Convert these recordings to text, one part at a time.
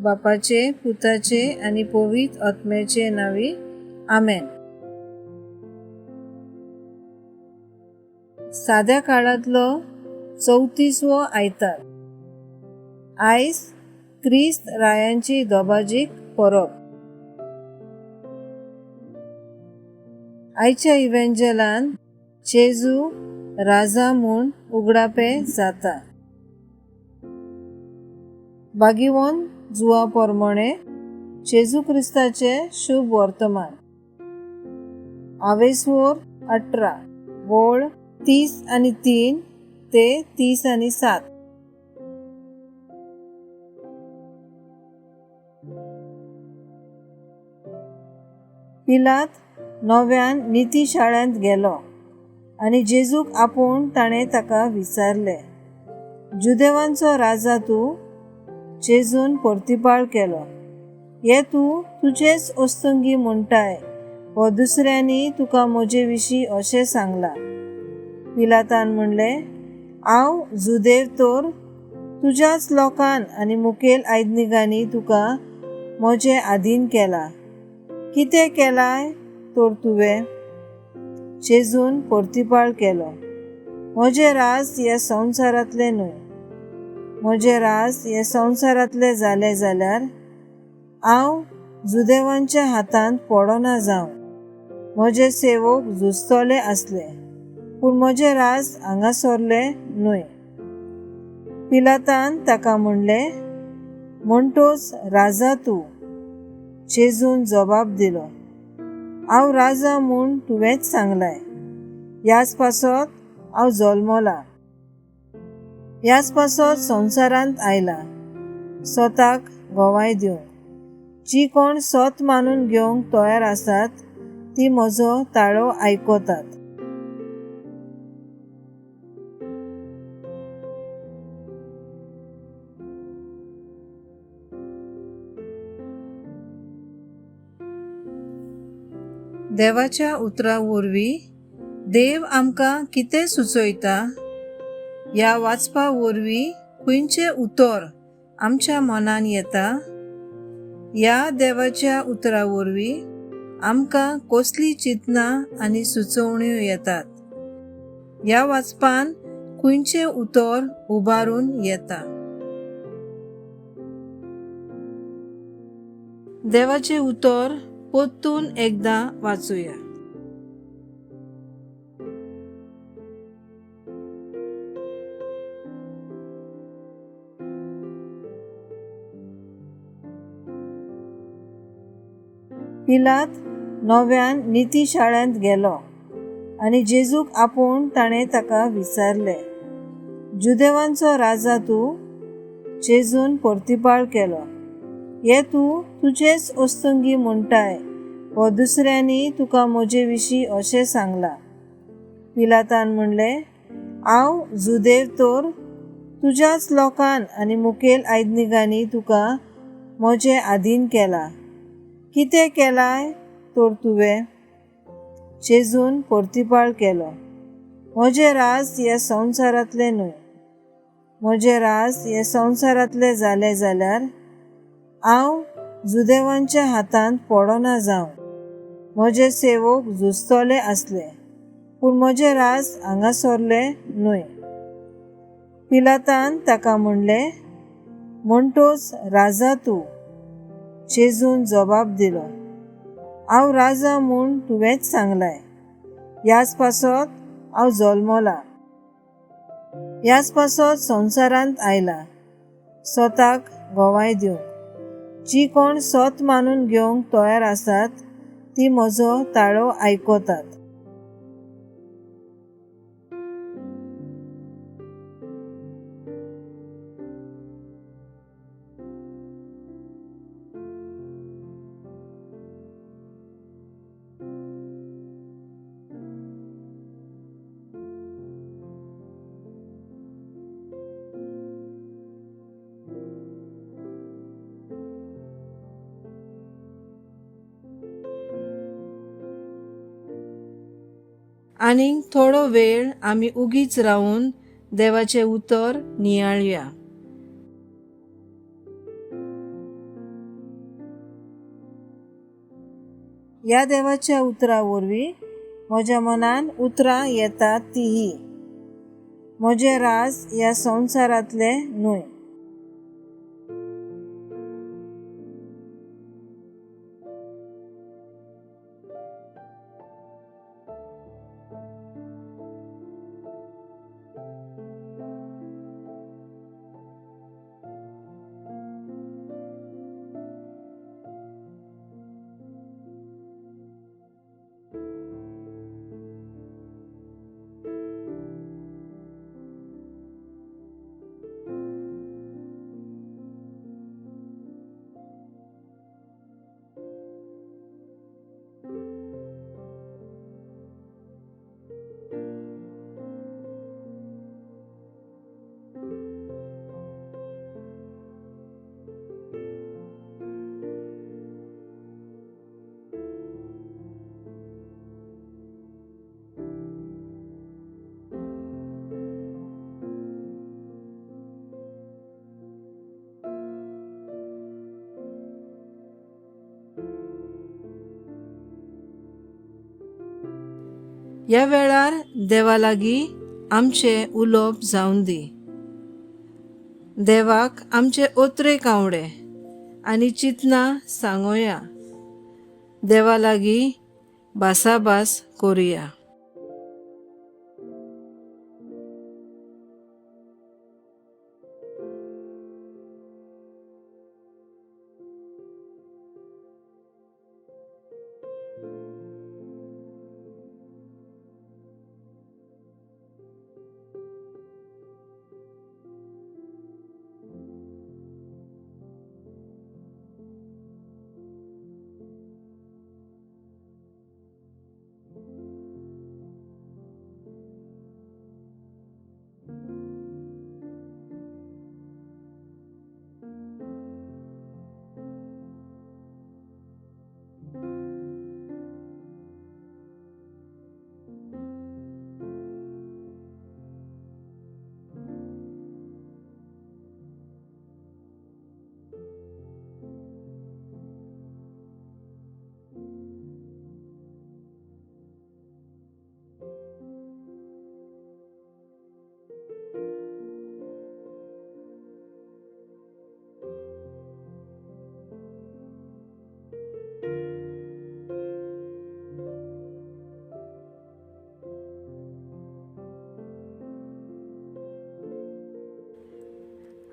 बापाचे, पुताचे आणि पवित्र आत्म्याचे नावी आमेन. साध्या काळातलो 34वो आयतार. आयज क्रिस्त रायांची दोबाजीक परब. आयच्या इव्हेंजलान जेजू राजा म्हूण उगडापे जाता. बागीवन जुवा प्रमाणे जेजू क्रिस्ताचे शुभ वर्तमान. आवेसवोर 18 वोळ 30:3 ते 30:7. पिलात नव्यान निती शाळेंत गेलो आनी जेजूक आपूण ताणें ताका विचारले, जुदेवांचो राजा तूं? जेजून परतिपाळ केलो, हे तूं तुजेच ओस्तंगी म्हणटाय व दुसऱ्यांनी तुका म्हजे विशीं अशें सांगलां. पिलातान म्हणलें, हांव जुदेव तर तुज्याच लोकान आनी मुखेल आयदनिकांनी तुका म्हजें आधीन केलां. कितें केलाय तर तुवें? जेजून परतिपाळ केलो, म्हजें राज ह्या संवसारांतलें न्हय. म्हजें राज ह्या संवसारांतलें जालें जाल्यार हांव जुदेवांच्या हातांत पडना जावं. म्हजे सेवक झुजतले आसले, पूण म्हजें राज हांगासरलें न्हय. पिलातान ताका म्हणलें, म्हणटोच राजा तूं? जेजून जबाब दिलो, हांव राजा म्हूण तुवेंच सांगलाय. ह्याच पासत हांव जल्मला, ह्याच पासत संवसारांत आयला, स्वताक गोवाय दिवंक. जी कोण सत मानून घेवंक तयार आसात ती म्हजो ताळो आयकतात. देवाच्या उतरा वरवीं देव आमकां कितें सुचयता ह्या वाचपा वरवीं खंयचे उतर आमच्या मनान येता? ह्या देवाच्या उतरा वरवीं आमकां कसली चिंतनां आनी सुचोवण्यो येतात? ह्या वाचपान खंयचे उतर उबारून येता? देवाचे उतर पोत्तून एकदां वाचूया. पिलात नव्यान निती शाळेंत गेलो आनी जेजूक आपूण ताणें ताका विचारले, जुदेवांचो राजा तूं? जेजून परतिपाळ केलो, हे तूं तुजेच ओस्तंगी म्हणटाय व दुसऱ्यांनी तुका म्हजे विशीं अशें सांगलां. पिलातान म्हणलें, हांव जुदेव तर तुज्याच लोकान आनी मुखेल आयदनिकांनी तुका म्हजें आधीन केलां. कितें केलाय तर तुवें? जेजून परतिपाळ केलो, म्हजें राज ह्या संवसारांतलें न्हय. म्हजें राज ह्या संवसारांतलें जालें जाल्यार हांव जुदेवांच्या हातांत पडना जावं. म्हजे सेवक झुजतले आसले, पूण म्हजें राज हांगासरलें न्हय. पिलातान ताका म्हणलें, म्हणटोच राजा तूं? जेजून जबाब दिलो, हांव राजा म्हूण तुवेंच सांगलाय. ह्याच पासत हांव जल्मला, ह्याच पासत संवसारांत आयला, स्वताक गोवाय दिवंक. जी कोण सत मानून घेवंक तयार आसात ती म्हजो ताळो आयकतात. आनीक थोडो वेळ आमी उगीच रावून देवाचें उतर नियाळुया. ह्या देवाच्या उतरा वरवीं म्हज्या मनान उतरां येतात तीही. म्हजें राज ह्या संवसारांतले न्हय. ह्या वेळार देवा लागीं आमचें उलोवप जावं दी. देवाक आमचे ओत्रे कावडे आनी चिंतनां सांगोया. देवा लागीं भासाभास कोरया.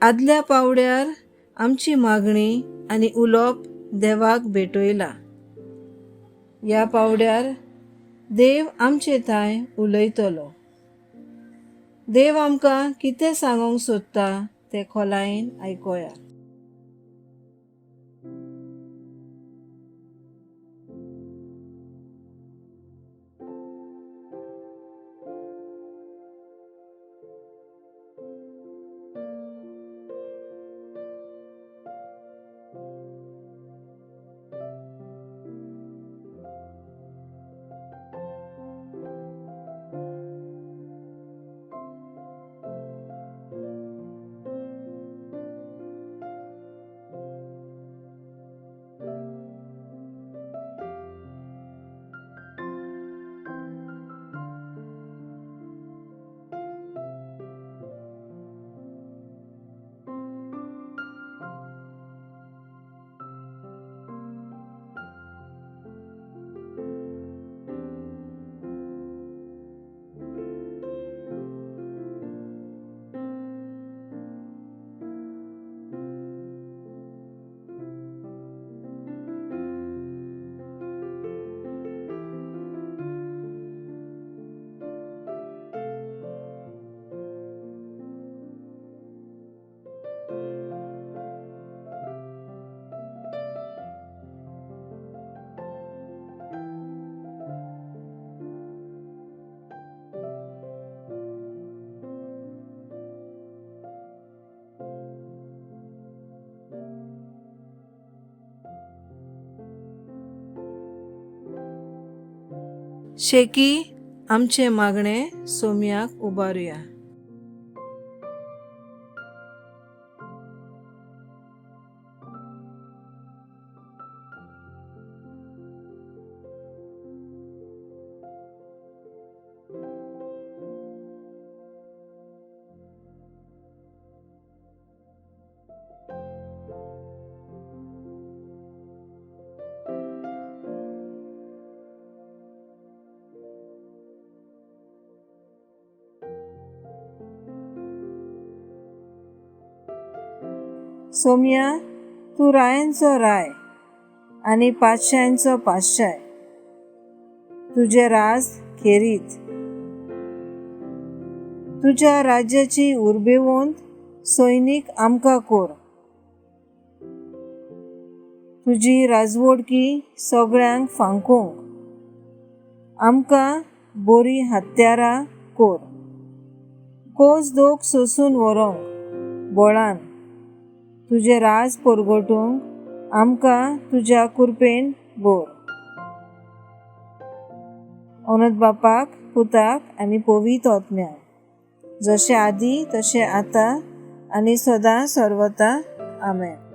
आदल्या पावड्यार आमची मागणी आनी उलोवप देवाक भेटयला. ह्या पावड्यार देव आमचे थंय उलयतलो. देव आमकां कितें सांगूंक सोदता तें खोलायेन आयकोया. शेकी आमचे मागणें सोम्याक उबारुया. सोम्या तूं रायांचो राय आनी पातशांचो पातशाय, तुजें राज खेरीत. तुज्या राज्याची उर्बेवंत सैनीक आमकां कोर. तुजी राजवडकी सगळ्यांक फांकूंक, आमकां बरी हत्यारां कोर. कोस दोग सोंसून व्हरोंक बळान, तुजें राज परगटूंक आमकां तुज्या कुरपेन भोर. अनंत बापाक, पुताक आनी पवित्र आत्म्याक, जशें आदी तशें आतां आनी सदां सर्वता. आमेन.